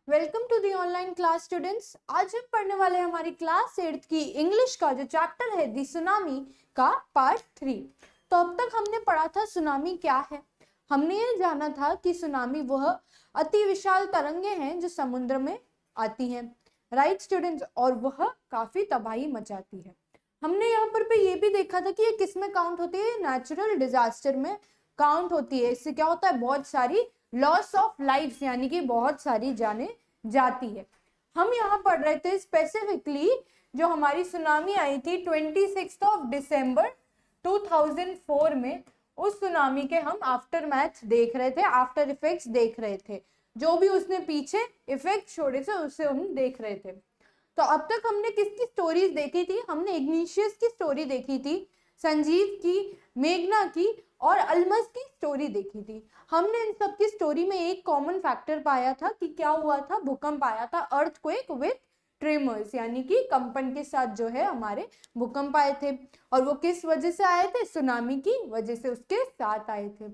Welcome to the online class students. आज हम पढ़ने वाले हैं हमारी क्लास 8th की इंग्लिश का जो चैप्टर है दी सुनामी का पार्ट 3। तो अब तक हमने पढ़ा था सुनामी क्या है। हमने ये जाना था कि सुनामी वह अति विशाल तरंगे हैं जो समुद्र में आती हैं, राइट स्टूडेंट्स, और वह काफी तबाही मचाती है। हमने यहाँ पर ये भी देखा था कि ये किस में काउंट होती है, नेचुरल डिजास्टर में काउंट होती है। इससे क्या होता है, बहुत सारी लॉस ऑफ लाइफ यानी कि बहुत सारी जानें जाती है। हम यहाँ पढ़ रहे थे स्पेसिफिकली जो हमारी सुनामी आई थी 26 दिसंबर 2004 में, उस सुनामी के हम आफ्टर मैथ देख रहे थे, आफ्टर इफेक्ट्स देख रहे थे, जो भी उसने पीछे इफेक्ट छोड़े थे उसे हम देख रहे थे। तो अब तक हमने किसकी स्टोरीज देखी थी, हमने इग्निशियस की स्टोरी देखी थी, संजीव की, मेघना की और अलमस की स्टोरी देखी थी। हमने इन सब की स्टोरी में एक कॉमन फैक्टर पाया था कि क्या हुआ था, भूकंप आया था, अर्थक्वेक विथ ट्रेमर्स, यानी कि कंपन के साथ जो है हमारे भूकंप आए थे। और वो किस वजह से आए थे, सुनामी की वजह से उसके साथ आए थे।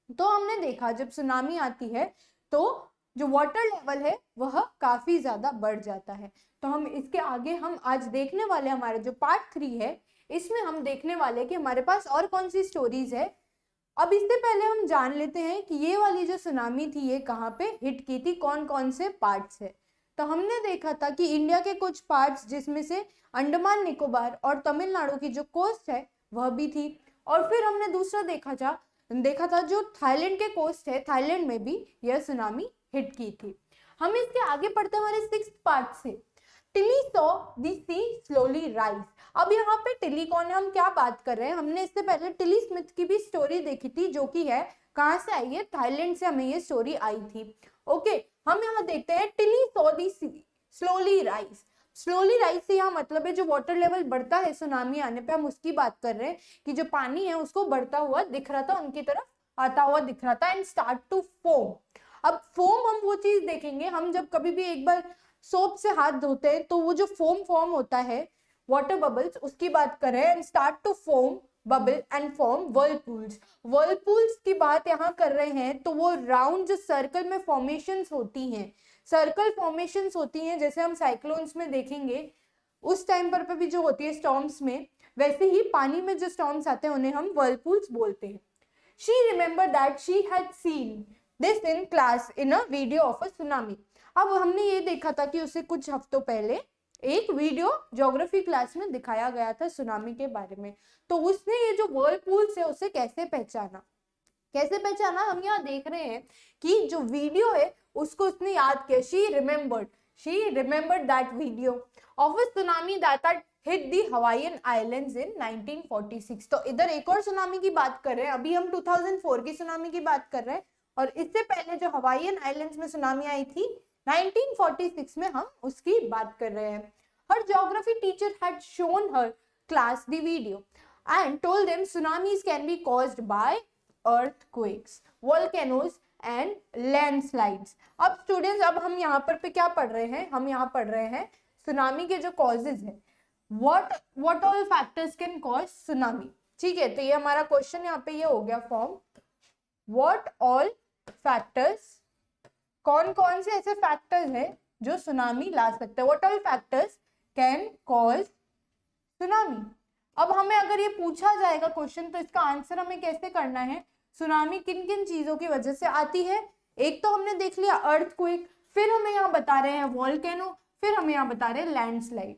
तो हमने देखा जब सुनामी आती है तो जो वाटर लेवल है वह काफी ज्यादा बढ़ जाता है। तो हम इसके आगे हम आज देखने वाले हमारे जो पार्ट 3 है, इसमें हम देखने वाले कि हमारे पास और कौन सी स्टोरीज है। अब इससे पहले हम जान लेते हैं कि ये वाली जो सुनामी थी ये कहाँ पे हिट की थी, कौन कौन से पार्ट्स है। तो हमने देखा था कि इंडिया के कुछ पार्ट्स जिसमें से अंडमान निकोबार और तमिलनाडु की जो कोस्ट है वह भी थी। और फिर हमने दूसरा देखा था जो थाईलैंड के कोस्ट है, थाईलैंड में भी यह सुनामी हिट की थी। हम इसके आगे पढ़ते हमारे 6th पार्ट से, Tilly saw the sea slowly rise. अब यहाँ पे टिली कौन है, हम क्या बात कर रहे हैं, हमने इससे पहले टिली स्मिथ की भी स्टोरी देखी थी, जो कि है कहाँ से आई है, थाईलैंड से हमें ये स्टोरी आई थी। ओके, हम यहाँ देखते हैं Tilly saw the sea slowly rise. Slowly rise से यहाँ मतलब है जो वाटर लेवल बढ़ता है सुनामी आने पे, हम उसकी बात कर रहे हैं कि जो पानी है उसको बढ़ता हुआ दिख रहा था, उनकी तरफ आता हुआ दिख रहा था, एंड स्टार्ट टू फोम। अब फोम हम वो चीज देखेंगे, हम जब कभी भी एक बार सोप से हाथ धोते हैं तो वो जो फोम फॉर्म होता है, वाटर बबल्स, उसकी बात कर रहे हैं, and start to foam bubble and form whirlpools. Whirlpools की बात यहाँ कर रहे हैं तो वो राउंड जो सर्कल में फॉर्मेशंस होती हैं, सर्कल फॉर्मेशंस होती हैं, जैसे हम साइक्लोन्स में देखेंगे उस टाइम पर भी जो होती है स्टॉर्म्स में, वैसे ही पानी में जो स्टॉर्म्स आते हैं उन्हें हम वर्लपूल्स बोलते हैं। She remembered that she had seen this in class in a video of a tsunami. अब हमने ये देखा था कि उसे कुछ हफ्तों पहले एक वीडियो ज्योग्राफी क्लास में दिखाया गया था सुनामी के बारे में। तो उसने ये जो वर्लपूल्स है उसे कैसे पहचाना, हम यहाँ देख रहे हैं कि जो वीडियो है उसको उसने याद किया। she remembered that video of a tsunami that had hit the Hawaiian Islands in 1946। तो इधर एक और सुनामी की बात कर रहे हैं, अभी हम 2004 की सुनामी की बात कर रहे हैं, और इससे पहले जो हवाईयन आइलैंड्स में सुनामी आई थी 1946 में, हम उसकी बात कर रहे हैं। Her geography teacher had shown her class the video and told them tsunamis can be caused by earthquakes, volcanoes and landslides। अब स्टूडेंट्स, अब हम यहाँ पर क्या पढ़ रहे हैं, हम यहाँ पढ़ रहे हैं सुनामी के जो कॉजेज है, what all factors can cause tsunami। ठीक है, तो ये हमारा क्वेश्चन यहाँ पे ये हो गया फॉर्म, what all factors, कौन कौन से ऐसे फैक्टर्स हैं जो सुनामी ला सकते हैं, what all factors can cause tsunami। अब हमें अगर ये पूछा जाएगा क्वेश्चन तो इसका आंसर हमें कैसे करना है, सुनामी किन किन चीजों की वजह से आती है। एक तो हमने देख लिया अर्थक्वेक, फिर हमें यहाँ बता रहे हैं वॉल्केनो, फिर हमें यहाँ बता रहे हैं लैंडस्लाइड।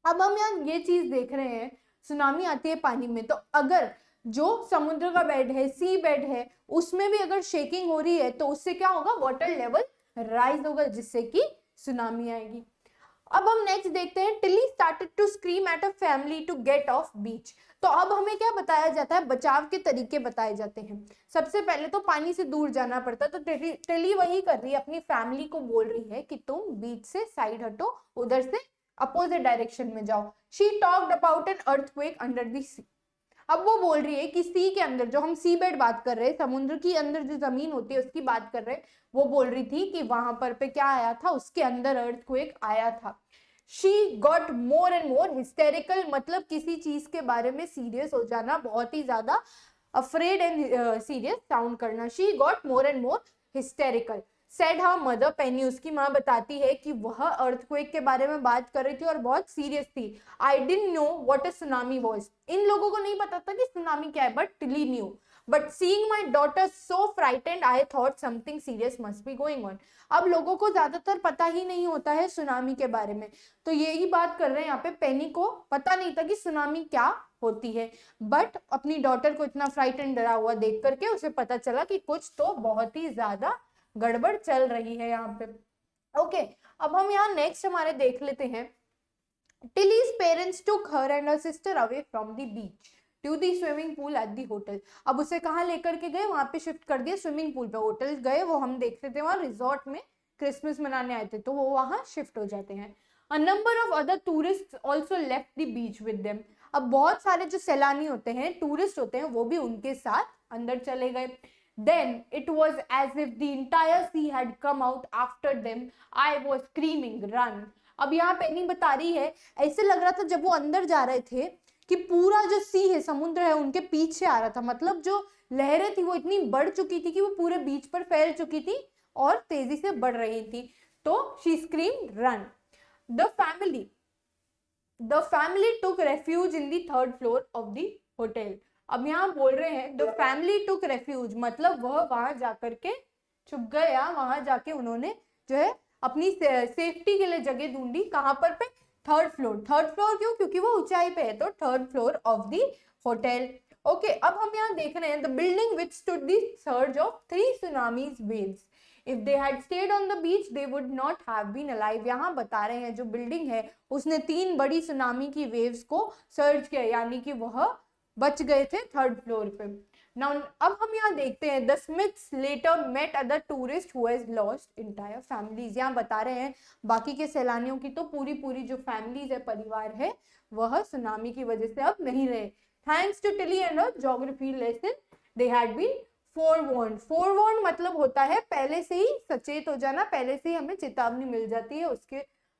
अब हम यहाँ ये चीज देख रहे हैं, सुनामी आती है पानी में, तो अगर जो समुद्र का बेड है, सी बेड है, उसमें भी अगर शेकिंग हो रही है तो उससे क्या होगा, वाटर लेवल राइज होगा, जिससे कि सुनामी आएगी। अब हम नेक्स्ट देखते हैं, Tilly started to scream at a family to get off beach. तो अब हमें क्या बताया जाता है, बचाव के तरीके बताए जाते हैं। सबसे पहले तो पानी से दूर जाना पड़ता है, तो टिली वही कर रही है, अपनी फैमिली को बोल रही है कि तुम बीच से साइड हटो, उधर से अपोजिट डायरेक्शन में जाओ। She talked about an earthquake under the sea. अब वो बोल रही है कि सी के अंदर, जो हम सी बेड बात कर रहे हैं, समुद्र की अंदर जो जमीन होती है उसकी बात कर रहे हैं, वो बोल रही थी कि वहां पर पे क्या आया था, उसके अंदर अर्थक्वेक आया था। She got more and more hysterical, मतलब किसी चीज के बारे में सीरियस हो जाना, बहुत ही ज्यादा अफ्रेड एंड सीरियस साउंड करना। She got more and more hysterical. Said her mother Penny, उसकी माँ बताती है कि वह अर्थक्वेक के बारे में बात कर रही थी और बहुत सीरियस थी। I didn't know what a tsunami was, इन लोगों को नहीं पता था कि सुनामी क्या है, but Tilly knew. But seeing my daughter so frightened I thought something serious must be going on. अब लोगों को ज्यादातर पता ही नहीं होता है सुनामी के बारे में, तो यही बात कर रहे हैं यहाँ पे, पेनी को पता नहीं था कि सुनामी क्या होती है, बट अपनी डॉटर को इतना फ्राइटेंड डरा हुआ देख करके उसे पता चला कि कुछ तो बहुत ही ज्यादा गड़बड़ चल रही है यहाँ पे। ओके, अब हम यहाँ नेक्स्ट हमारे देख लेते हैं। Tilly's parents took her and her sister away from the beach to the swimming pool at the hotel. अब उसे कहाँ लेकर के गए, वहां पे शिफ्ट कर दिया स्विमिंग पूल पे। होटल गए, वो हम देखते थे वहां रिजॉर्ट में क्रिसमस मनाने आए थे, तो वो वहां शिफ्ट हो जाते हैं। A number of other tourist also left the beach with them. अब बहुत सारे जो सैलानी होते हैं, टूरिस्ट होते हैं, वो भी उनके साथ अंदर चले गए। Then it was as if the entire sea had come out after them. I was screaming, run. अब यहाँ पेनी बता रही है, ऐसे लग रहा था जब वो अंदर जा रहे थे कि पूरा जो सी है, समुद्र है, उनके पीछे आ रहा था। मतलब जो लहरें थी वो इतनी बढ़ चुकी थी कि वो पूरे बीच पर फैल चुकी थी और तेजी से बढ़ रही थी। तो she screamed, run. The family took refuge in the third floor of the hotel. अब यहाँ बोल रहे हैं द फैमिली टुक रेफ्यूज, मतलब वह वहां जाकर के छुप गया, वहां जाके उन्होंने जो है अपनी सेफ्टी के लिए जगह ढूंढी। कहां पर पे, थर्ड फ्लोर। थर्ड फ्लोर क्यों, क्योंकि वो ऊंचाई पे है, तो third floor of the hotel. Okay, अब हम यहाँ देख रहे हैं the building which stood the surge of 3 tsunamis waves. If they had stayed on the beach they would not have been alive. यहाँ बता रहे हैं जो बिल्डिंग है उसने 3 बड़ी सुनामी की वेव्स को सर्ज किया, यानी कि वह बच गए थे थर्ड फ्लोर पे। नाउ अब हम यहाँ देखते हैं the Smiths later met other tourist who has lost entire families. यहाँ बता रहे हैं बाकी के सैलानियों की तो पूरी जो फैमिलीज है, परिवार है, वह सुनामी की वजह से अब नहीं रहे। Thanks to Tilly and her geography lesson they had been forewarned. Forewarned मतलब होता है पहले से ही सचेत हो जाना, पहले से ही हमें चेतावनी मिल जाती है,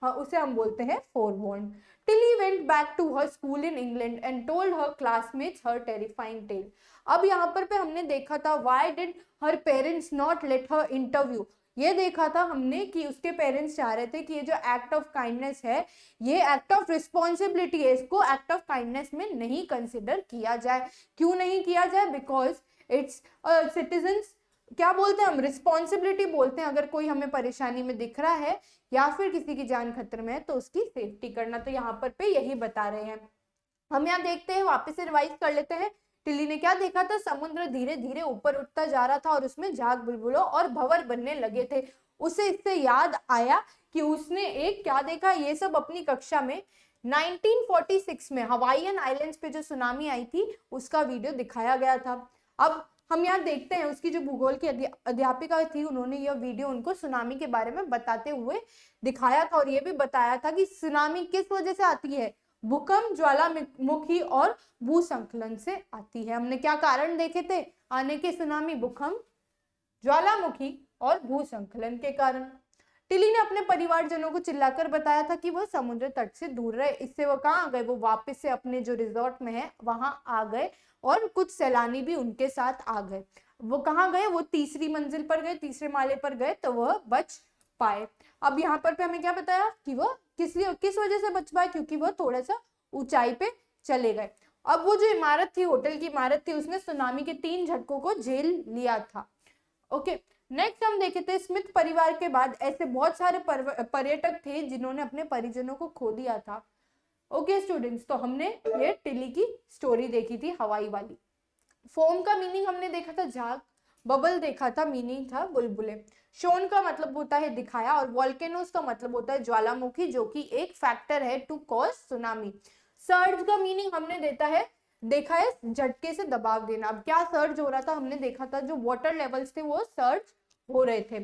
उसे हम बोलते हैं फोरवॉर्न्ड। Tilly went back to her school in England and told her classmates her terrifying tale. अब यहाँ पर पे हमने देखा था why did her parents not let her interview. ये देखा था हमने कि उसके पेरेंट्स चाह रहे थे कि ये जो एक्ट ऑफ काइंडनेस है, ये एक्ट ऑफ रिस्पॉन्सिबिलिटी है, इसको एक्ट ऑफ काइंडनेस में नहीं कंसिडर किया जाए। क्यों नहीं किया जाए, बिकॉज इट्स सिटीजन्स, क्या बोलते हैं हम, रिस्पॉन्सिबिलिटी बोलते हैं। अगर कोई हमें परेशानी में दिख रहा है या फिर किसी की जान खतरे में है तो उसकी सेफ्टी करना, तो यहाँ पर पे यही बता रहे हैं। हम यहाँ देखते हैं, वापस से रिवाइज कर लेते हैं। टिली ने क्या देखा था, समुद्र धीरे धीरे ऊपर उठता जा रहा था और उसमें झाग बुलबुलों और भंवर बनने लगे थे। उसे इससे याद आया कि उसने एक क्या देखा, ये सब अपनी कक्षा में 1946 में हवाईयन आइलैंड्स पे जो सुनामी आई थी उसका वीडियो दिखाया गया था। अब हम यहाँ देखते हैं उसकी जो भूगोल की अध्यापिका थी, उन्होंने यह वीडियो उनको सुनामी के बारे में बताते हुए दिखाया था और ये भी बताया था कि सुनामी किस वजह से आती है, भूकंप, ज्वालामुखी और भूसंकलन से आती है। हमने क्या कारण देखे थे आने के सुनामी, भूकंप, ज्वालामुखी और भूसंकलन के कारण। टिली ने अपने परिवारजनों को चिल्लाकर बताया था कि वह समुद्र तट से दूर रहे। इससे वो कहाँ आ गए, वो वापस से अपने जो रिजॉर्ट में है वहां आ गए और कुछ सैलानी भी उनके साथ आ गए। वो कहाँ गए, वो तीसरी मंजिल पर गए, तीसरे माले पर गए, तो वह बच पाए। अब यहाँ पर हमें क्या बताया कि वह किस वजह से बच पाए, क्योंकि वह थोड़ा सा ऊंचाई पे चले गए। अब वो जो इमारत थी, होटल की इमारत थी, उसने सुनामी के 3 झटकों को झेल लिया था। ओके, नेक्स्ट हम देखे थे स्मिथ परिवार के बाद ऐसे बहुत सारे पर्यटक थे जिन्होंने अपने परिजनों को खो दिया था। ओके स्टूडेंट्स, तो हमने ये टिली की स्टोरी देखी थी, हवाई वाली। फोम का मीनिंग हमने देखा था झाग, बबल देखा था, मीनिंग था बुलबुले, शोन का मतलब होता है दिखाया, और वॉल्केनोस का मतलब होता है ज्वालामुखी, जो कि एक फैक्टर है टू कॉज सुनामी। सर्ज का मीनिंग हमने देखा है झटके से दबाव देना। अब क्या सर्ज हो रहा था, हमने देखा था जो वाटर लेवल्स थे वो सर्ज हो रहे थे।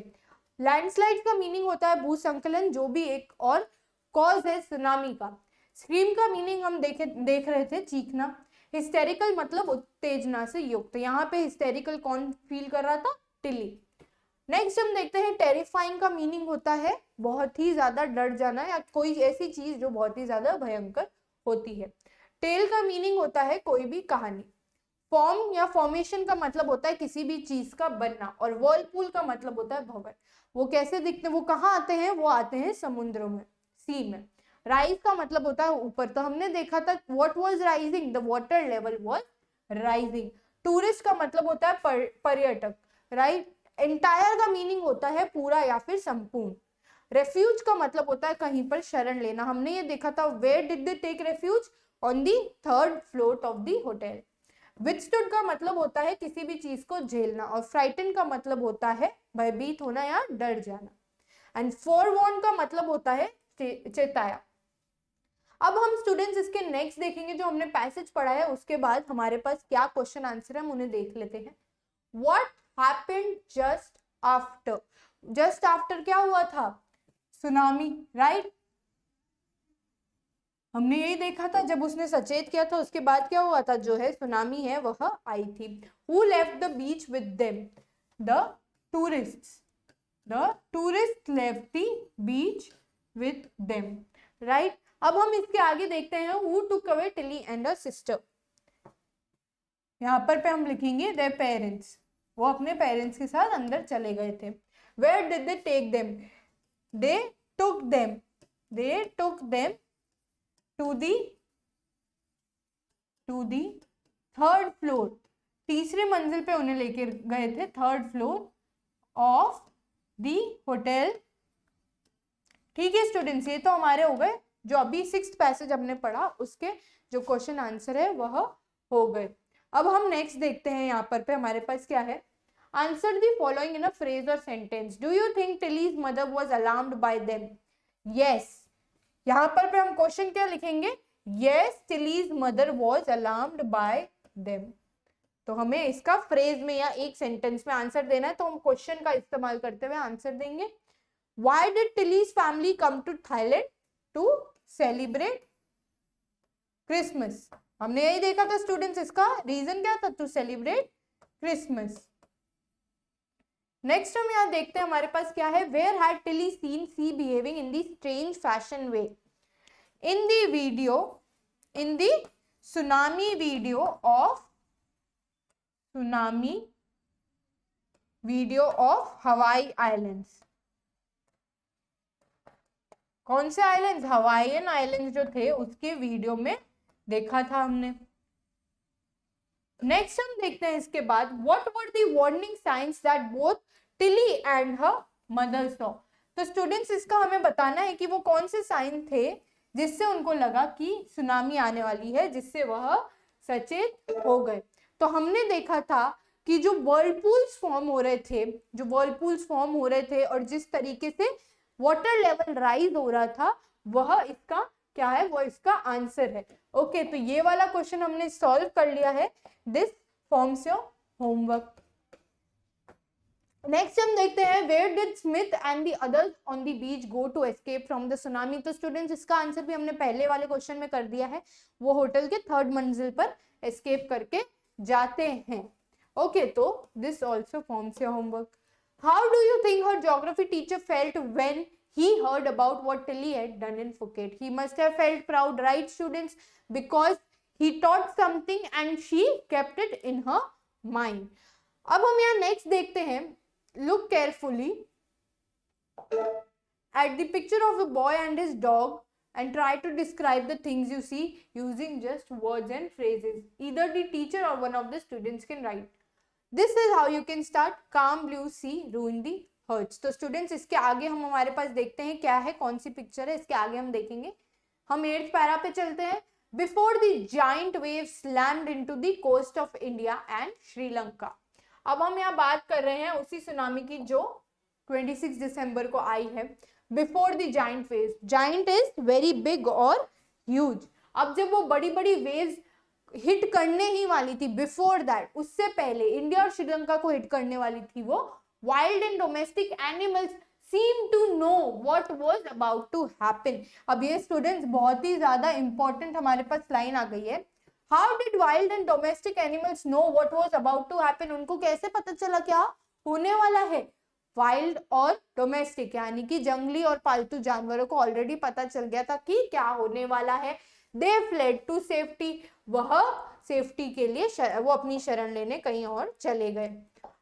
लैंडस्लाइड का मीनिंग होता है भूसंकलन, जो भी एक और कॉज है सुनामी का। स्क्रीम का मीनिंग हम देख रहे थे चीखना। हिस्टेरिकल मतलब उत्तेजना से युक्त, यहाँ पे हिस्टेरिकल कौन फील कर रहा था, टिली। नेक्स्ट हम देखते हैं टेरिफाइंग का मीनिंग होता है बहुत ही ज्यादा डर जाना या कोई ऐसी चीज जो बहुत ही ज्यादा भयंकर होती है। टेल का मीनिंग होता है कोई भी कहानी। फॉर्म या फॉर्मेशन का मतलब होता है किसी भी चीज का बनना, और वर्लपूल का मतलब होता है भंवर। वो कैसे दिखते हैं, वो कहाँ आते हैं, वो आते हैं समुद्रों में, सी में। राइज का मतलब होता है ऊपर, तो हमने देखा था what was rising, the water level was rising. Tourist का मतलब होता है पर्यटक, राइट। एंटायर का मीनिंग होता है पूरा या फिर संपूर्ण। रेफ्यूज का मतलब होता है कहीं पर शरण लेना, हमने ये देखा था where did they take refuge, on the 3rd floor of the hotel. Withstood का मतलब होता है किसी भी चीज को झेलना, और फ्राइटन का मतलब होता है भयभीत होना या डर जाना। एंड फोरवॉर्न का मतलब होता है चेताया। अब हम स्टूडेंट्स इसके नेक्स्ट देखेंगे, जो हमने पैसेज पढ़ा है उसके बाद हमारे पास क्या क्वेश्चन आंसर है हम उन्हें देख लेते हैं। What happened just after, just after क्या हुआ था, सुनामी, राइट। हमने यही देखा था जब उसने सचेत किया था उसके बाद क्या हुआ था, जो है सुनामी है वह आई थी। Who left the beach with them, the tourists, the tourist left the beach with them, right. अब हम इसके आगे देखते हैं who took away Tilly and her sister. यहाँ पर पे हम लिखेंगे देयर पेरेंट्स, वो अपने पेरेंट्स के साथ अंदर चले गए थे। Where did they take them, they took them, they took them to the 3rd floor, तीसरे मंजिल पे उन्हें लेकर गए थे, 3rd floor of the hotel. ठीक है स्टूडेंट्स, ये तो हमारे हो गए जो अभी 6th पैसेज हमने पढ़ा उसके जो क्वेश्चन आंसर है वह हो गए। अब हम नेक्स्ट देखते हैं, यहाँ पर पे हमारे पास क्या है, answer the following in a phrase और sentence. Do you think Tilly's mother was alarmed by them, yes. यहाँ पर पे हम क्वेश्चन क्या लिखेंगे, yes Tilly's mother was alarmed by them. तो हमें इसका फ्रेज में या एक सेंटेंस में आंसर देना है, तो हम क्वेश्चन का इस्तेमाल करते हुए आंसर देंगे। Why did Tilly's family come to Thailand to celebrate Christmas? हमने यही देखा था स्टूडेंट्स, इसका रीजन क्या था, टू सेलिब्रेट क्रिसमस। नेक्स्ट हम यहाँ देखते हैं हमारे पास क्या है, where had Tilly seen sea behaving in the strange fashion way, in the video, in the tsunami video of Hawaii islands. कौन से आइलैंड्स, हवाईयन आइलैंड्स जो थे उसके वीडियो में देखा था हमने। नेक्स्ट हम देखते हैं इसके बाद, what were the warning science that both Tilly and her mother saw. तो स्टूडेंट्स इसका हमें बताना है कि वो कौन से साइन थे जिससे उनको लगा कि सुनामी आने वाली है, जिससे वह सचेत हो गए। तो हमने देखा था कि जो वर्लपूल्स फॉर्म हो रहे थे और जिस तरीके से वाटर लेवल राइज हो रहा था, वह इसका क्या है, वो इसका आंसर है। ओके, तो ये वाला क्वेश्चन हमने सॉल्व कर लिया है। This forms your homework. Next हम देखते हैं, where did Smith and the others on the beach go to escape from the tsunami. तो स्टूडेंट्स इसका आंसर भी हमने पहले वाले क्वेश्चन में कर दिया है, वो होटल के 3rd मंजिल पर एस्केप करके जाते हैं। ओके, तो this also forms your homework. How do you think her geography teacher felt when he heard about what Tilly had done in Phuket? He must have felt proud, right students? Because he taught something and she kept it in her mind. अब हम यहाँ next देखते हैं, look carefully at the picture of a boy and his dog and try to describe the things you see using just words and phrases. Either the teacher or one of the students can write. This is how you can start calm blue sea ruin the hurts. तो students इसके आगे हम हमारे पास देखते हैं क्या है, कौन सी पिक्चर है, इसके आगे हम देखेंगे। हम 8th पैरा पे चलते हैं। Before the giant wave slammed into the coast of India and Sri Lanka. अब हम यहाँ बात कर रहे हैं उसी सुनामी की जो 26 दिसंबर को आई है। Before the giant wave, giant is very big और ह्यूज। अब जब वो बड़ी बड़ी वेव्स हिट करने ही वाली थी, बिफोर दैट, उससे पहले इंडिया और श्रीलंका को हिट करने वाली थी, वो wild and domestic animals seem to know what was about to happen. अब ये स्टूडेंट्स बहुत ही ज्यादा इंपॉर्टेंट हमारे पास लाइन आ गई है। How did wild and domestic animals know what was about to happen? उनको कैसे पता चला क्या होने वाला है? वाइल्ड और डोमेस्टिक यानी कि जंगली और पालतू जानवरों को ऑलरेडी पता चल गया था कि क्या होने वाला है। दे फ्लेड टू सेफ्टी, वह सेफ्टी के लिए वो अपनी शरण लेने कहीं और चले गए।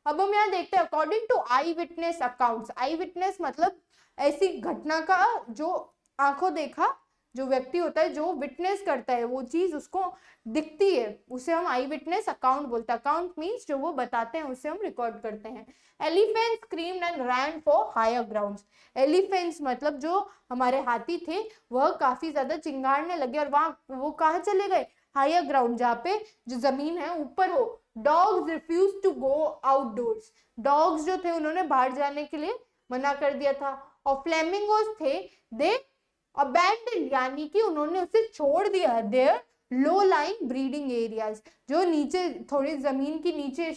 अब हम यहाँ देखते हैं according to eyewitness accounts. Eyewitness मतलब ऐसी घटना का जो आंखों देखा जो व्यक्ति होता है, जो विटनेस करता है वो चीज उसको दिखती है, उसे हम आई विटनेस अकाउंट बोलते हैं। अकाउंट मीन्स जो वो बताते हैं उसे हम रिकॉर्ड करते हैं। Elephant screamed and ran for higher grounds. Elephants मतलब जो हमारे हाथी थे वह काफी ज्यादा चिंगाड़ने लगे और वहां वो कहाँ चले गए, हायर ग्राउंड, जहाँ पे जो जमीन है ऊपर हो। Dogs refuse to go outdoors. Dogs जो थे उन्होंने बाहर जाने के लिए मना कर दिया था। और फ्लेमिंगोस थे, दे अबैंडन यानी कि उन्होंने उसे छोड़ दिया their low line breeding areas, जो नीचे थोड़ी जमीन की नीचे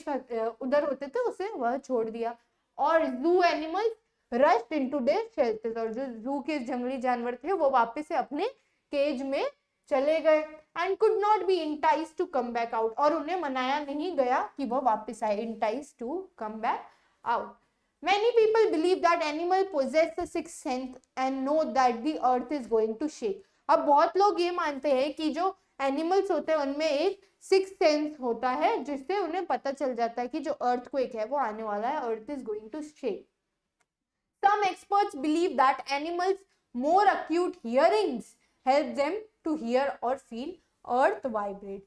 उधर होते थे उसे वह छोड़ दिया। और जू animals rushed into their shelters, और जो जू के जंगली जानवर थे वो वापस से अपने केज में चले गए। And could not be entice to come back out, और उन्हें मनाया नहीं गया कि वह वापस आए, entice to come back out. Many people believe that animal possess a sixth sense and know that the earth is going to shake. अब बहुत लोग ये मानते हैं कि जो एनिमल्स होते हैं उनमें एक सिक्स सेंस होता है जिससे उन्हें पता चल जाता है कि जो अर्थक्वेक है वो आने वाला है, earth is going to shake. Some experts believe that animals more acute hearings help them to hear or feel earth vibrate.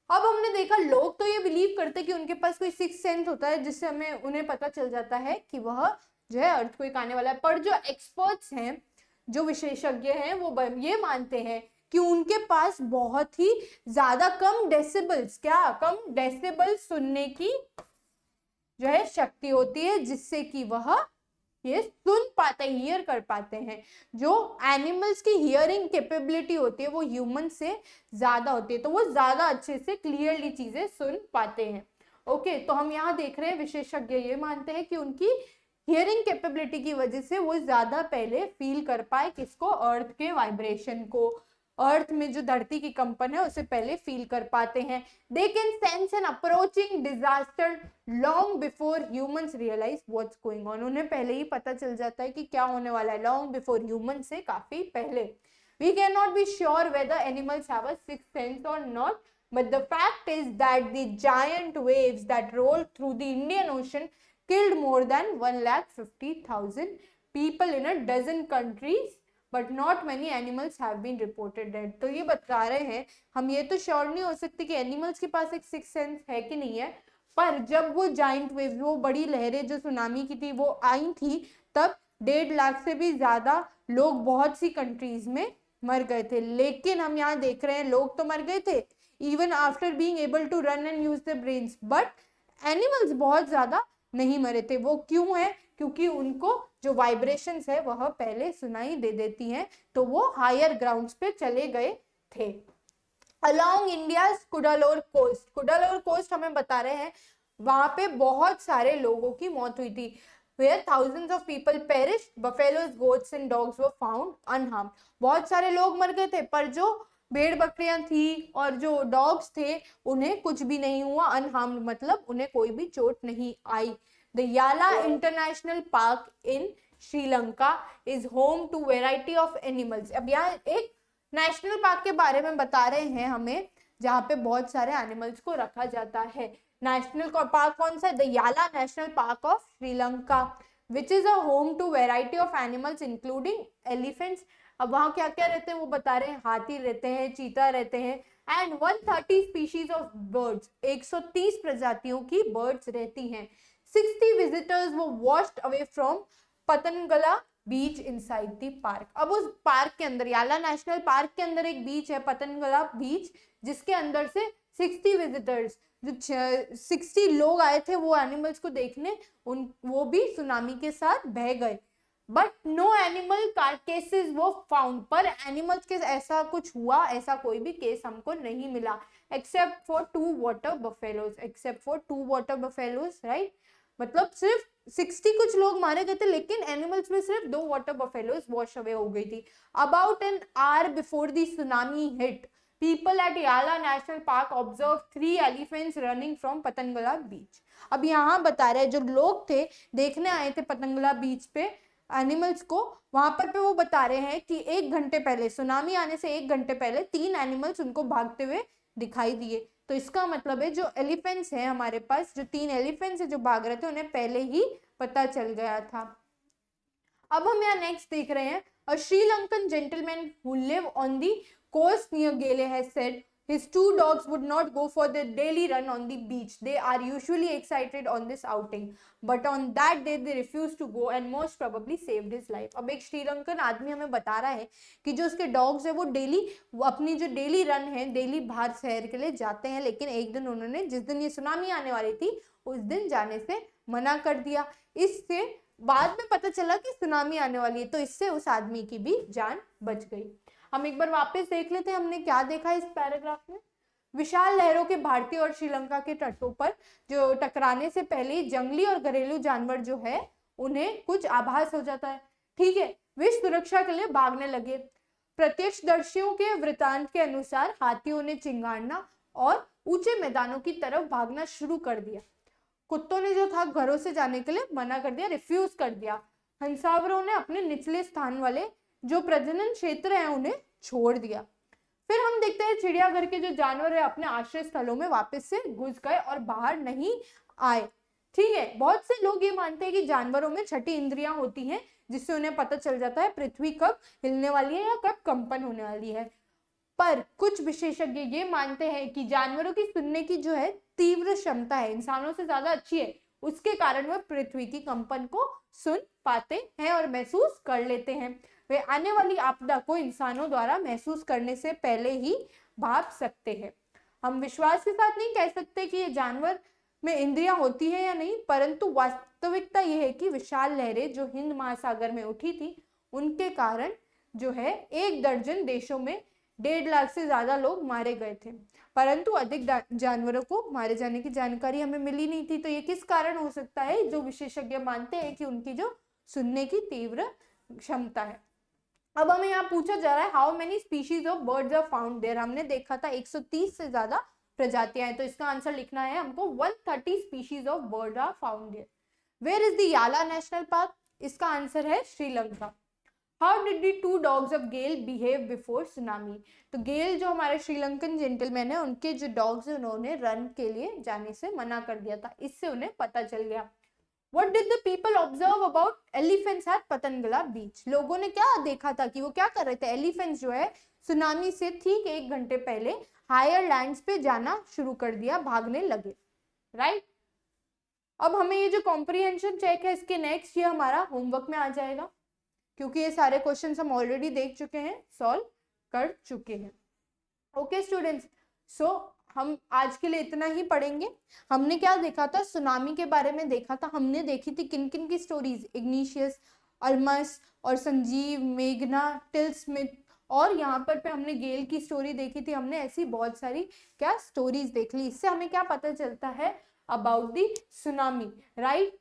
अब हमने देखा लोग तो ये बिलीव करते हैं कि उनके पास कोई सिक्स सेंस होता है जिससे हमें उन्हें पता चल जाता है कि वह जो है अर्थक्वेक आने वाला है, पर जो एक्सपर्ट्स हैं, जो विशेषज्ञ हैं, वो ये मानते हैं कि उनके पास बहुत ही ज्यादा कम डेसिबल्स, क्या कम डेसिबल सुनने की जो है शक्ति होती है जिससे कि वह ये सुन पाते, हियर कर पाते हैं। जो एनिमल्स की हियरिंग कैपेबिलिटी होती है वो ह्यूमन से ज्यादा होती है, तो वो ज्यादा अच्छे से क्लियरली चीजें सुन पाते हैं। ओके, तो हम यहाँ देख रहे हैं विशेषज्ञ ये मानते हैं कि उनकी हियरिंग कैपेबिलिटी की वजह से वो ज्यादा पहले फील कर पाए किसको, अर्थ के वाइब्रेशन को, अर्थ में जो धरती की कंपन है उसे पहले फील कर पाते हैं। They can sense an approaching disaster long before humans realise what's going on. उन्हें पहले ही पता चल जाता है कि क्या होने वाला है, लॉन्ग बिफोर ह्यूमन से काफी पहले। We can not be sure whether animals have a sixth sense और not, but the fact is that the giant waves that rolled through the Indian Ocean killed more than 150,000 people in a dozen countries, but not many animals have been reported dead. तो ये बता रहे हैं, हम ये तो sure नहीं हो सकते कि एनिमल्स के पास एक सिक्स सेंस है कि नहीं है, पर जब वो जाइंट वेव्स, वो बड़ी लहरें जो सुनामी की थी वो आई थी, तब 1.5 लाख से भी ज्यादा लोग बहुत सी कंट्रीज में मर गए थे। लेकिन हम यहाँ देख रहे हैं लोग तो मर गए थे even after being able to run and use their brains, but animals बहुत ज्यादा नहीं मरे थे। वो क्यों है, क्योंकि उनको जो वाइब्रेशंस है वह पहले सुनाई दे देती हैं, तो वो हायर ग्राउंड्स पे चले गए थे। Along India's Cuddalore coast, Cuddalore coast हमें बता रहे हैं वहां पे बहुत सारे लोगों की मौत हुई थी, where thousands of people perished, buffaloes, goats and dogs were found unharmed. बहुत सारे लोग मर गए थे, पर जो भेड़ बकरियां थी और जो डॉग्स थे उन्हें कुछ भी नहीं हुआ, अनहार्म्ड मतलब उन्हें कोई भी चोट नहीं आई। The Yala international park in Sri Lanka is home to variety of animals. अब यहाँ एक नेशनल पार्क के बारे में बता रहे हैं हमें जहाँ पे बहुत सारे एनिमल्स को रखा जाता है। नेशनल पार्क कौन सा है? The Yala national park of Sri Lanka, which is a home to variety of animals including elephants. अब वहां क्या क्या रहते हैं वो बता रहे हैं, हाथी रहते हैं, चीता रहते हैं, एंड 130 स्पीशीज ऑफ बर्ड्स, 130 प्रजातियों की बर्ड्स रहती हैं। 60 विजिटर्स वो washed away from Patanangala beach inside the park. अब उस पार्क के अंदर, याला नेशनल पार्क के अंदर एक बीच है पतंगला बीच, जिसके अंदर से 60 विजिटर्स, जो 60 लोग आए थे वो एनिमल्स को देखने, वो भी सुनामी के साथ बह गए। बट नो एनिमल कार्केसेस वो फाउंड, पर एनिमल्स के ऐसा कुछ हुआ, ऐसा कोई भी केस हमको नहीं मिला, except for 2 water buffaloes, except for 2 water buffaloes, right. मतलब सिर्फ 60 कुछ लोग मारे गए थे, लेकिन एनिमल्स में सिर्फ 2 वाटर बफेलोज वॉश अवे हो गई थी। About an hour before the tsunami hit, people at Yala National Park observed 3 elephants running from पतंगला बीच। अब यहाँ बता रहे हैं जो लोग थे देखने आए थे पतंगला बीच पे, एनिमल्स को, वहां पर वो बता रहे हैं कि 1 घंटे पहले, सुनामी आने से 1 घंटे पहले 3 एनिमल्स उनको भागते हुए दिखाई दिए। तो इसका मतलब है जो एलिफेंट्स हैं हमारे पास, जो 3 एलिफेंट्स हैं जो भाग रहे थे, उन्हें पहले ही पता चल गया था। अब हम यहाँ नेक्स्ट देख रहे हैं, a Sri Lankan gentleman who live on the coast near Galle has said his 2 dogs would not go for their daily run on the beach. They are usually excited on this outing, but on that day they refused to go and most probably saved his life. अब एक श्रीलंकन आदमी हमें बता रहा है कि जो उसके डॉग्स है वो डेली अपनी जो डेली रन है, डेली बाहर शहर के लिए जाते हैं, लेकिन एक दिन उन्होंने, जिस दिन ये सुनामी आने वाली थी, उस दिन जाने से मना कर दिया। इससे बाद में पता चला कि सुनामी आने वाली है, तो इससे उस आदमी की भी जान बच गई। हम एक बार वापस देख लेते हैं हमने क्या देखा इस पैराग्राफ में। विशाल लहरों के भारतीय और श्रीलंका के तटों पर जो टकराने से पहले जंगली और घरेलू जानवर जो है उन्हें कुछ आभास हो जाता है, ठीक है, वे सुरक्षा के लिए भागने लगे। प्रत्यक्षदर्शियों के वृतांत के अनुसार हाथियों ने चिंगाड़ना और ऊंचे मैदानों की तरफ भागना शुरू कर दिया। कुत्तों ने जो था घरों से जाने के लिए मना कर दिया, रिफ्यूज कर दिया। हंसावरों ने अपने निचले स्थान वाले जो प्रजनन क्षेत्र है उन्हें छोड़ दिया। फिर हम देखते हैं चिड़ियाघर के जो जानवर है अपने आश्रय स्थलों में वापस से घुस गए और बाहर नहीं आए, ठीक है। बहुत से लोग ये मानते हैं कि जानवरों में छठी इंद्रियां होती हैं जिससे उन्हें पता चल जाता है पृथ्वी कब हिलने वाली है या कब कंपन होने वाली है। पर कुछ विशेषज्ञ ये मानते हैं कि जानवरों की सुनने की जो है तीव्र क्षमता है इंसानों से ज्यादा अच्छी है, उसके कारण वह पृथ्वी की कंपन को सुन पाते हैं और महसूस कर लेते हैं। वे आने वाली आपदा को इंसानों द्वारा महसूस करने से पहले ही भाग सकते हैं। हम विश्वास के साथ नहीं कह सकते कि ये जानवर में इंद्रियां होती है या नहीं, परंतु वास्तविकता यह है कि विशाल लहरें जो हिंद महासागर में उठी थी उनके कारण जो है 1 दर्जन देशों में 1.5 लाख से ज्यादा लोग मारे गए थे, परंतु अधिक जानवरों को मारे जाने की जानकारी हमें मिली नहीं थी। तो ये किस कारण हो सकता है? जो विशेषज्ञ मानते हैं कि उनकी जो सुनने की तीव्र क्षमता है। अब हमें यहाँ पूछा जा रहा है how many species of birds are found there. हमने देखा था 130 से ज्यादा प्रजातियां हैं, तो इसका आंसर लिखना है हमको 130 species of bird are found there. Where is the Yala national park? इसका आंसर है Sri Lanka. How did the 2 dogs of Galle behave before tsunami? तो गेल जो हमारे श्रीलंकन जेंटलमैन है उनके जो डॉग्स है उन्होंने रन के लिए जाने से मना कर दिया था, इससे उन्हें पता चल गया। What did the people observe about elephants at पतंगला बीच? लोगों ने क्या देखा था कि वो क्या कर रहे थे? एलिफेंट्स जो है सुनामी से ठीक 1 घंटे पहले हायर लैंड्स पे जाना शुरू कर दिया, भागने लगे, राइट। अब हमें ये जो कॉम्प्रिहेंशन चेक है इसके नेक्स्ट ये हमारा होमवर्क में आ जाएगा, क्योंकि ये सारे क्वेश्चंस हम ऑलरेडी देख चुके हैं, सॉल्व कर चुके हैं। ओके स्टूडेंट्स, सो हम आज के लिए इतना ही पढ़ेंगे। हमने क्या देखा था? सुनामी के बारे में देखा था। हमने देखी थी किन किन की स्टोरीज? इग्निशियस, अल्मस और संजीव, मेघना, टिल स्मिथ, और यहाँ पर हमने गेल की स्टोरी देखी थी। हमने ऐसी बहुत सारी क्या स्टोरीज देख ली। इससे हमें क्या पता चलता है अबाउट द सुनामी, राइट।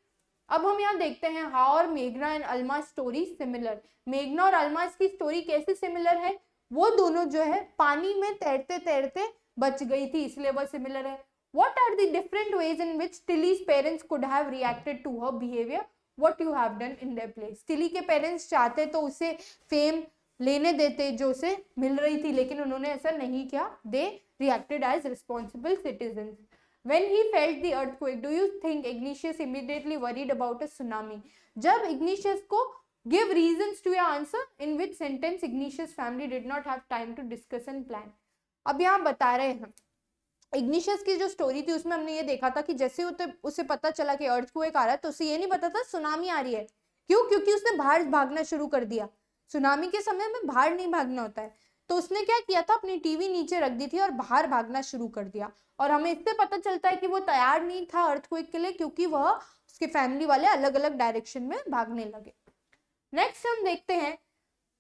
अब हम यहाँ देखते हैं हाउ और मेघना एंड अल्मास स्टोरी सिमिलर। मेघना और अल्मास की स्टोरी कैसे सिमिलर है? वो दोनों जो है पानी में तैरते तैरते बच गई थी, इसलिए वह सिमिलर है। What are the different ways in which Tilly's parents could have reacted to her behavior? What you have done in their place? Tilly के पेरेंट्स चाहते तो उसे फेम लेने देते जो उसे मिल रही थी, लेकिन उन्होंने ऐसा नहीं किया। They reacted as responsible citizens. When he felt the earthquake, do you think Ignatius immediately worried about a tsunami? जब Ignatius को give reasons to your answer, in which sentence Ignatius family did not have time to discuss and plan? अब यहाँ बता रहे हैं igneous की जो story थी उसमें हमने ये देखा था कि जैसे उसे पता चला कि अर्थक्वेक आ रहा है तो उसे ये नहीं पता था सुनामी आ रही है। क्यों? क्योंकि उसने बाहर भागना शुरू कर दिया। सुनामी के समय में बाहर नहीं भागना होता है, तो उसने क्या किया था? अपनी टीवी नीचे रख दी थी और बाहर भागना शुरू कर दिया। और हमें इससे पता चलता है कि वो तैयार नहीं था अर्थक्वेक के लिए, क्योंकि वह उसके फैमिली वाले अलग अलग डायरेक्शन में भागने लगे। नेक्स्ट हम देखते हैं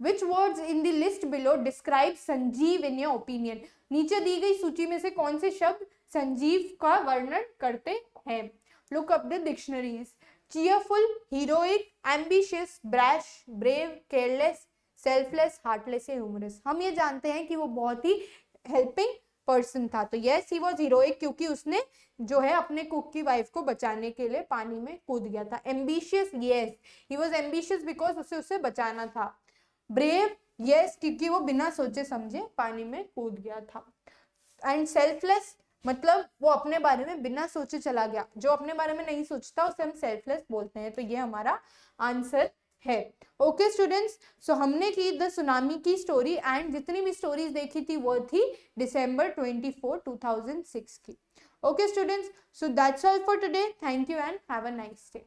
Which words in the list below describe Sanjeev in your opinion? नीचे दी गई सूची में से कौन से शब्द संजीव का वर्णन करते हैं? Look up the dictionaries. Cheerful, heroic, ambitious, brash, brave, careless, selfless, heartless या humorous. हम ये जानते हैं कि वो बहुत ही हेल्पिंग पर्सन था। तो यस ही वाज हीरोइक क्योंकि उसने जो है अपने कुक की वाइफ को बचाने के लिए पानी में कूद गया था। Ambitious, yes he was ambitious because उसे बचाना था। ब्रेव, यस क्योंकि वो बिना सोचे समझे पानी में कूद गया था। एंड सेल्फलेस मतलब वो अपने बारे में बिना सोचे चला गया, जो अपने बारे में नहीं सोचता उसे हम सेल्फलेस बोलते हैं। तो ये हमारा आंसर है। ओके स्टूडेंट्स, सो हमने की द सुनामी की स्टोरी एंड जितनी भी स्टोरीज देखी थी वो थी December 24, 2006 की। Okay students, so that's all for today. Thank you and have a nice day.